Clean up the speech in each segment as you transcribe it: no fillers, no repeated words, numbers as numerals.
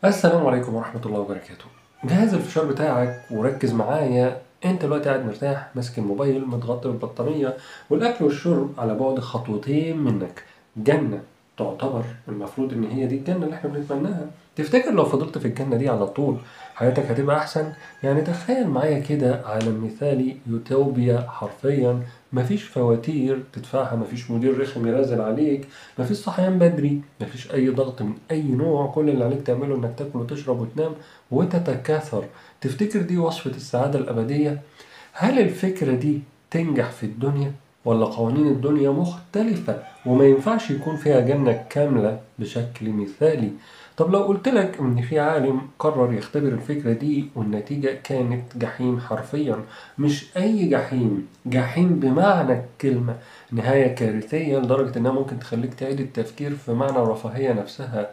السلام عليكم ورحمة الله وبركاته. جهز الفشار بتاعك وركز معايا. انت دلوقتي قاعد مرتاح ماسك الموبايل متغطي بالبطانية، والاكل والشرب على بعد خطوتين منك. جنة تعتبر المفروض ان هي دي الجنة اللي احنا بنتمناها. تفتكر لو فضلت في الجنة دي على طول حياتك هتبقى احسن؟ يعني تخيل معايا كده عالم مثالي، يوتوبيا حرفيا. مفيش فواتير تدفعها، مفيش مدير رخم ينزل عليك، مفيش صحيان بدري، مفيش أي ضغط من أي نوع. كل اللي عليك تعمله إنك تاكل وتشرب وتنام وتتكاثر. تفتكر دي وصفة السعادة الأبدية؟ هل الفكرة دي تنجح في الدنيا؟ ولا قوانين الدنيا مختلفة وما ينفعش يكون فيها جنة كاملة بشكل مثالي؟ طب لو قلتلك إن في عالم قرر يختبر الفكرة دي والنتيجة كانت جحيم حرفيا، مش أي جحيم، جحيم بمعنى الكلمة، نهاية كارثية لدرجة إنها ممكن تخليك تعيد التفكير في معنى الرفاهية نفسها.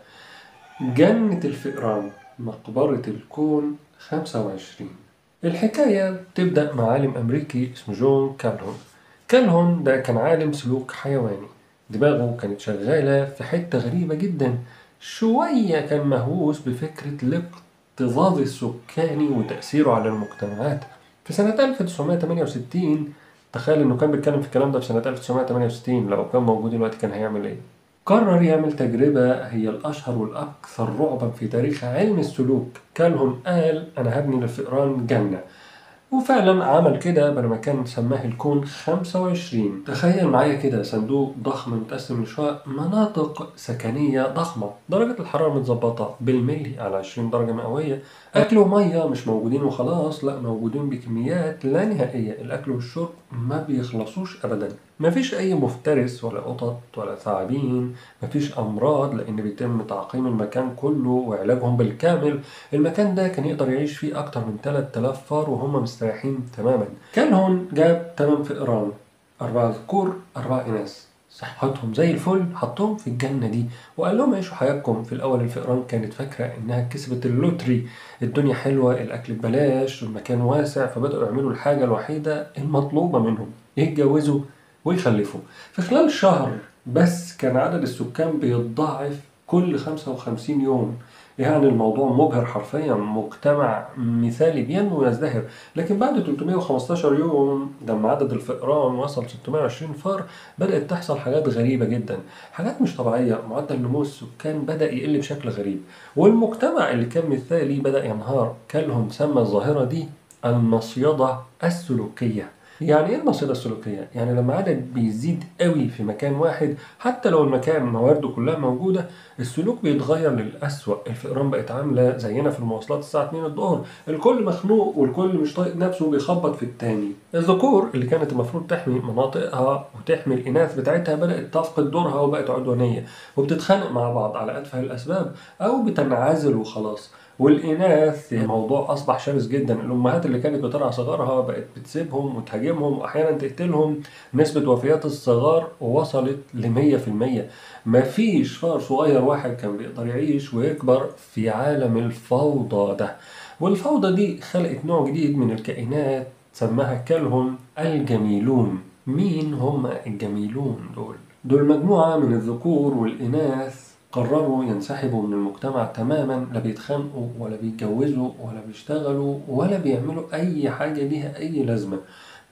جنة الفئران، مقبرة الكون 25. الحكاية تبدأ مع عالم أمريكي اسمه جون كالهون. كالهون ده كان عالم سلوك حيواني. دماغه كانت شغالة في حتة غريبة جدا. شوية كان مهووس بفكرة الاكتظاظ السكاني وتأثيره على المجتمعات. في سنة 1968، تخيل إنه كان بيتكلم في الكلام ده في سنة 1968، لو كان موجود دلوقتي كان هيعمل إيه؟ قرر يعمل تجربة هي الأشهر والأكثر رعبًا في تاريخ علم السلوك. كالهون قال أنا هبني للفئران جنة، وفعلا عمل كده بدل ما كان سماه الكون 25. تخيل معايا كده صندوق ضخم متقسم لشقق، مناطق سكنية ضخمة، درجة الحرارة متظبطة بالملي على 20 درجة مئوية، أكل ومية مش موجودين وخلاص، لا موجودين بكميات لا نهائية. الأكل والشرب ما بيخلصوش أبدا، مفيش أي مفترس ولا قطط ولا ثعابين، مفيش أمراض لأن بيتم تعقيم المكان كله وعلاجهم بالكامل. المكان ده كان يقدر يعيش فيه أكتر من 3000 فار وهم مستريحين تماما. كالهون جاب 8 فئران، 4 ذكور 4 إناث، صحتهم زي الفل، حطهم في الجنة دي وقال لهم عيشوا حياتكم. في الأول الفئران كانت فاكرة إنها كسبت اللوتري، الدنيا حلوة، الأكل ببلاش، المكان واسع، فبدأوا يعملوا الحاجة الوحيدة المطلوبة منهم: يتجوزوا ويخلفوا. في خلال شهر بس كان عدد السكان بيتضاعف كل 55 يوم. يعني الموضوع مبهر حرفيا، مجتمع مثالي بينمو ويزدهر. لكن بعد 315 يوم لما عدد الفئران وصل 620 فار، بدأت تحصل حاجات غريبة جدا، حاجات مش طبيعية. معدل نمو السكان بدأ يقل بشكل غريب، والمجتمع اللي كان مثالي بدأ ينهار. كالهم سمى الظاهرة دي المصيدة السلوكية. يعني ايه المصيدة السلوكية؟ يعني لما عدد بيزيد قوي في مكان واحد، حتى لو المكان موارده كلها موجودة، السلوك بيتغير للأسوأ. الفئران بقت عاملة زينا في المواصلات الساعة 2 الظهر، الكل مخنوق والكل مش طايق نفسه وبيخبط في التاني. الذكور اللي كانت المفروض تحمي مناطقها وتحمي الإناث بتاعتها بدأت تفقد دورها وبقت عدوانية وبتتخانق مع بعض على أتفه الأسباب أو بتنعزل وخلاص. والإناث الموضوع أصبح شرس جدا. الأمهات اللي كانت بترعى صغارها بقت بتسيبهم وتهاجمهم وأحيانا تقتلهم. نسبة وفيات الصغار وصلت ل100%. مفيش فار صغير واحد كان بيقدر يعيش ويكبر في عالم الفوضى ده. والفوضى دي خلقت نوع جديد من الكائنات سماها كالهون الجميلون. مين هم الجميلون دول؟ دول مجموعة من الذكور والإناث قرروا ينسحبوا من المجتمع تماما، لا بيتخانقوا ولا بيتجوزوا ولا بيشتغلوا ولا بيعملوا أي حاجة ليها أي لازمة.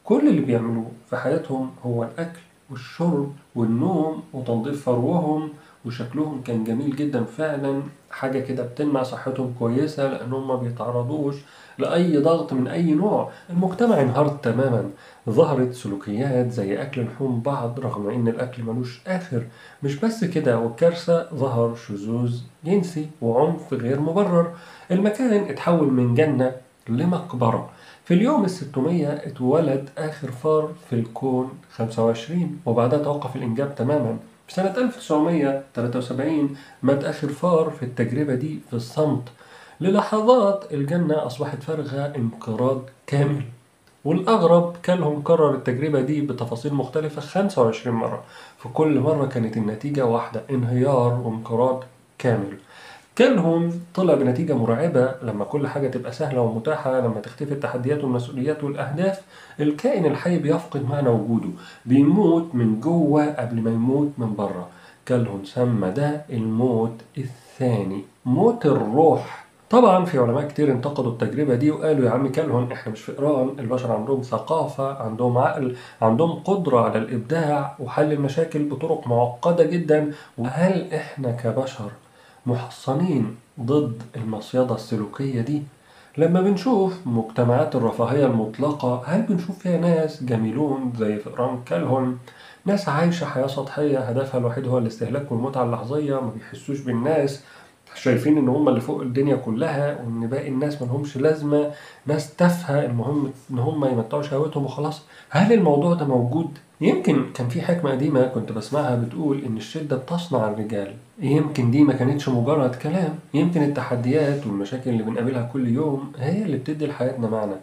كل اللي بيعملوه في حياتهم هو الأكل والشرب والنوم وتنظيف فروهم. وشكلهم كان جميل جدا فعلا، حاجة كده بتلمع صحتهم كويسة لأنهم ما بيتعرضوش لأي ضغط من أي نوع. المجتمع انهار تماما. ظهرت سلوكيات زي أكل لحوم بعض رغم إن الأكل ملوش آخر. مش بس كده، والكارثة ظهر شذوذ جنسي وعنف غير مبرر. المكان اتحول من جنة لمقبرة. في اليوم ال600 اتولد آخر فار في الكون 25، وبعدها توقف الإنجاب تماما. في سنة 1973 مات آخر فار في التجربة دي في الصمت. للحظات الجنة أصبحت فارغة انقراض كامل. والأغرب كالهم كرر التجربة دي بتفاصيل مختلفة 25 مرة. في كل مرة كانت النتيجة واحدة: انهيار وانقراض كامل. كلهم طلع بنتيجة مرعبة. لما كل حاجة تبقى سهلة ومتاحة، لما تختفي التحديات والمسؤوليات والأهداف، الكائن الحي بيفقد معنى وجوده، بيموت من جوه قبل ما يموت من بره. كالهون سمى ده الموت الثاني، موت الروح. طبعا في علماء كتير انتقدوا التجربة دي وقالوا يا عم كالهون احنا مش في إيران، البشر عندهم ثقافة، عندهم عقل، عندهم قدرة على الإبداع وحل المشاكل بطرق معقدة جدا، وهل احنا كبشر محصنين ضد المصيدة السلوكية دي؟ لما بنشوف مجتمعات الرفاهية المطلقة هل بنشوف فيها ناس جميلون زي فئران كالهون، ناس عايشة حياة سطحية هدفها الوحيد هو الاستهلاك والمتعة اللحظية، ما بيحسوش بالناس، شايفين ان هم اللي فوق الدنيا كلها وان باقي الناس ملهمش لازمة، ناس تافهة المهم ان هم يمتعوا شهوتهم وخلاص؟ هل الموضوع ده موجود؟ يمكن كان في حكمة قديمة كنت بسمعها بتقول إن الشدة بتصنع الرجال، يمكن دي ما كانتش مجرد كلام، يمكن التحديات والمشاكل اللي بنقابلها كل يوم هي اللي بتدي لحياتنا معنى،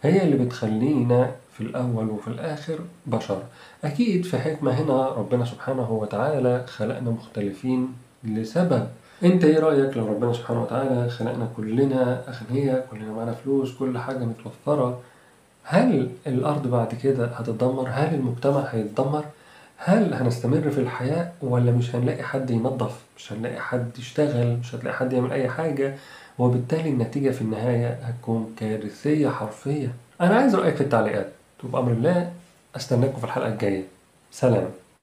هي اللي بتخلينا في الأول وفي الآخر بشر. أكيد في حكمة هنا، ربنا سبحانه وتعالى خلقنا مختلفين لسبب. انت ايه رأيك لو ربنا سبحانه وتعالى خلقنا كلنا أغنياء، كلنا معانا فلوس، كل حاجة متوفرة، هل الأرض بعد كده هتتدمر؟ هل المجتمع هيتدمر؟ هل هنستمر في الحياة ولا مش هنلاقي حد ينظف؟ مش هنلاقي حد يشتغل؟ مش هتلاقي حد يعمل أي حاجة؟ وبالتالي النتيجة في النهاية هتكون كارثية حرفيا. أنا عايز رأيك في التعليقات، وبأمر الله أستناكم في الحلقة الجاية. سلام.